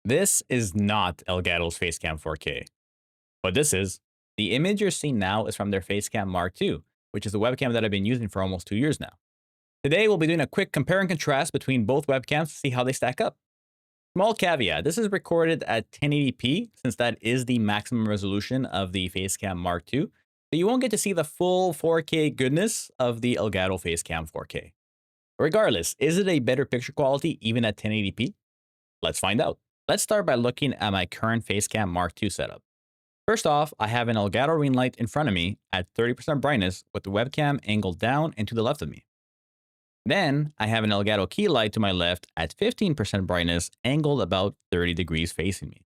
This is not Elgato's Facecam 4K. What this is, the image you're seeing now is from their Facecam Mark II, which is a webcam that I've been using for almost 2 years now. Today, we'll be doing a quick compare and contrast between both webcams to see how they stack up. Small caveat, this is recorded at 1080p since that is the maximum resolution of the Facecam Mark II, so you won't get to see the full 4K goodness of the Elgato Facecam 4K. Regardless, is it a better picture quality even at 1080p? Let's find out. Let's start by looking at my current Facecam Mark II setup. First off, I have an Elgato ring light in front of me at 30% brightness with the webcam angled down and to the left of me. Then I have an Elgato key light to my left at 15% brightness angled about 30 degrees facing me.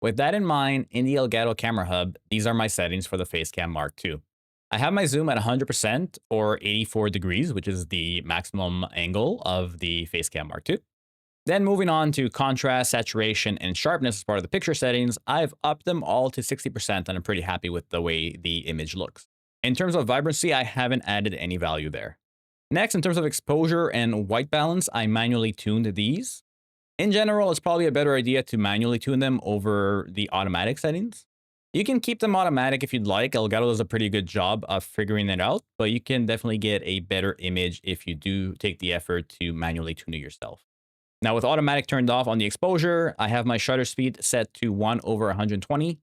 With that in mind, in the Elgato camera hub, these are my settings for the Facecam Mark II. I have my zoom at 100% or 84 degrees, which is the maximum angle of the Facecam Mark II. Then moving on to contrast, saturation, and sharpness as part of the picture settings, I've upped them all to 60% and I'm pretty happy with the way the image looks. In terms of vibrancy, I haven't added any value there. Next, in terms of exposure and white balance, I manually tuned these. In general, it's probably a better idea to manually tune them over the automatic settings. You can keep them automatic if you'd like. Elgato does a pretty good job of figuring it out, but you can definitely get a better image if you do take the effort to manually tune it yourself. Now, with automatic turned off on the exposure, I have my shutter speed set to 1/120.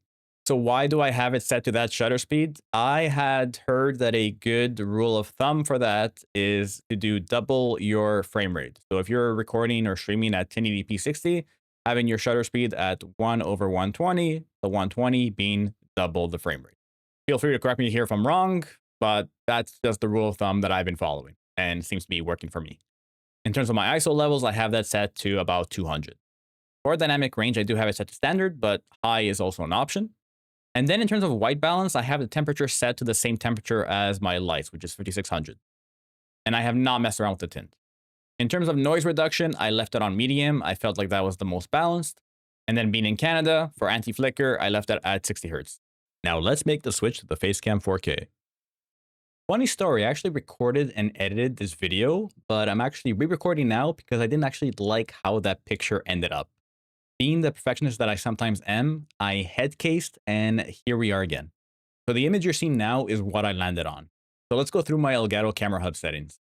So why do I have it set to that shutter speed? I had heard that a good rule of thumb for that is to do double your frame rate. So if you're recording or streaming at 1080p 60, having your shutter speed at 1/120, the 120 being double the frame rate. Feel free to correct me here if I'm wrong, but that's just the rule of thumb that I've been following and seems to be working for me. In terms of my ISO levels, I have that set to about 200. For dynamic range, I do have it set to standard, but high is also an option. And then in terms of white balance, I have the temperature set to the same temperature as my lights, which is 5600. And I have not messed around with the tint. In terms of noise reduction, I left it on medium. I felt like that was the most balanced. And then being in Canada, for anti-flicker, I left it at 60 Hertz. Now let's make the switch to the Facecam 4K. Funny story, I actually recorded and edited this video, but I'm actually re-recording now because I didn't actually like how that picture ended up. Being the perfectionist that I sometimes am, I head cased and here we are again. So the image you're seeing now is what I landed on. So let's go through my Elgato camera hub settings.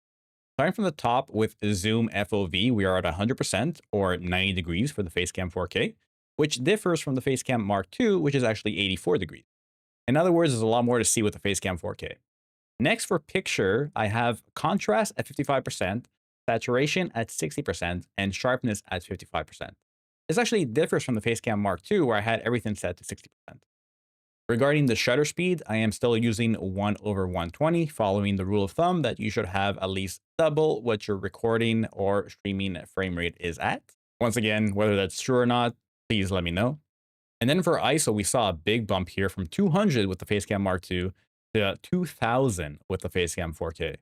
Starting from the top with zoom FOV, we are at 100% or 90 degrees for the Facecam 4K, which differs from the Facecam Mark II, which is actually 84 degrees. In other words, there's a lot more to see with the Facecam 4K. Next, for picture, I have contrast at 55%, saturation at 60%, and sharpness at 55%. This actually differs from the Facecam Mark II, where I had everything set to 60%. Regarding the shutter speed, I am still using 1/120, following the rule of thumb that you should have at least double what your recording or streaming frame rate is at. Once again, whether that's true or not, please let me know. And then for ISO, we saw a big bump here from 200 with the Facecam Mark II to 2000 with the Facecam 4K.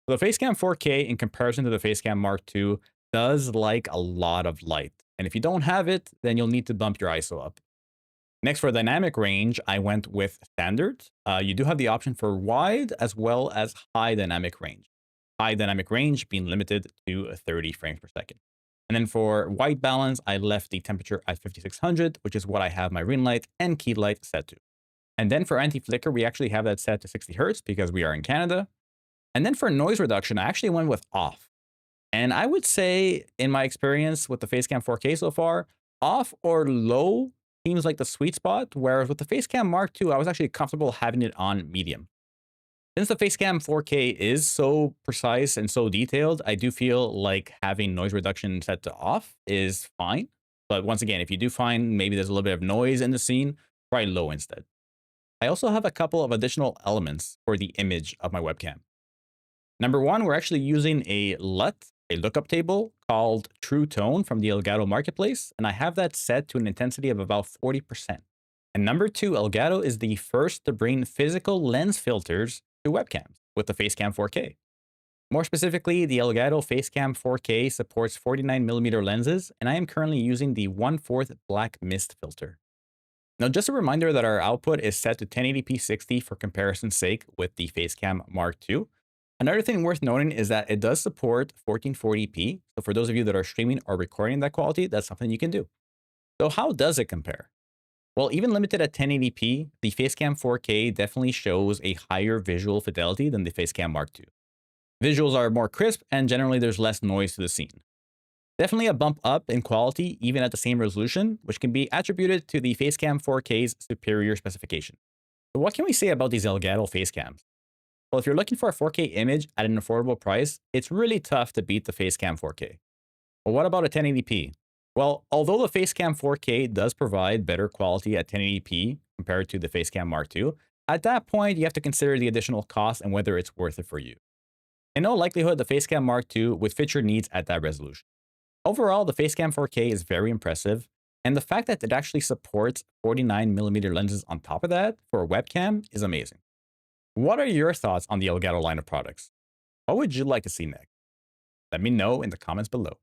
So the Facecam 4K in comparison to the Facecam Mark II does like a lot of light. And if you don't have it, then you'll need to bump your ISO up. Next, for dynamic range, I went with standard. You do have the option for wide as well as high dynamic range. High dynamic range being limited to 30 frames per second. And then for white balance, I left the temperature at 5600, which is what I have my ring light and key light set to. And then for anti-flicker, we actually have that set to 60 Hertz because we are in Canada. And then for noise reduction, I actually went with off. And I would say, in my experience with the Facecam 4K so far, off or low seems like the sweet spot, whereas with the Facecam Mark II, I was actually comfortable having it on medium. Since the Facecam 4K is so precise and so detailed, I do feel like having noise reduction set to off is fine. But once again, if you do find maybe there's a little bit of noise in the scene, try low instead. I also have a couple of additional elements for the image of my webcam. Number one, we're actually using a LUT, a lookup table called True Tone from the Elgato Marketplace, and I have that set to an intensity of about 40%. And number two, Elgato is the first to bring physical lens filters to webcams with the Facecam 4K. More specifically, the Elgato Facecam 4K supports 49mm lenses, and I am currently using the 1/4 black mist filter. Now, just a reminder that our output is set to 1080p 60 for comparison's sake with the Facecam Mark II. Another thing worth noting is that it does support 1440p. So for those of you that are streaming or recording that quality, that's something you can do. So how does it compare? Well, even limited at 1080p, the Facecam 4K definitely shows a higher visual fidelity than the Facecam Mark II. Visuals are more crisp, and generally there's less noise to the scene. Definitely a bump up in quality even at the same resolution, which can be attributed to the Facecam 4K's superior specification. So what can we say about these Elgato Facecams? Well, if you're looking for a 4K image at an affordable price, it's really tough to beat the Facecam 4K. Well, what about a 1080p? Well, although the Facecam 4K does provide better quality at 1080p compared to the Facecam Mark II, at that point you have to consider the additional cost and whether it's worth it for you. In all likelihood, the Facecam Mark II would fit your needs at that resolution. Overall, the Facecam 4K is very impressive, and the fact that it actually supports 49mm lenses on top of that for a webcam is amazing. What are your thoughts on the Elgato line of products? What would you like to see next? Let me know in the comments below.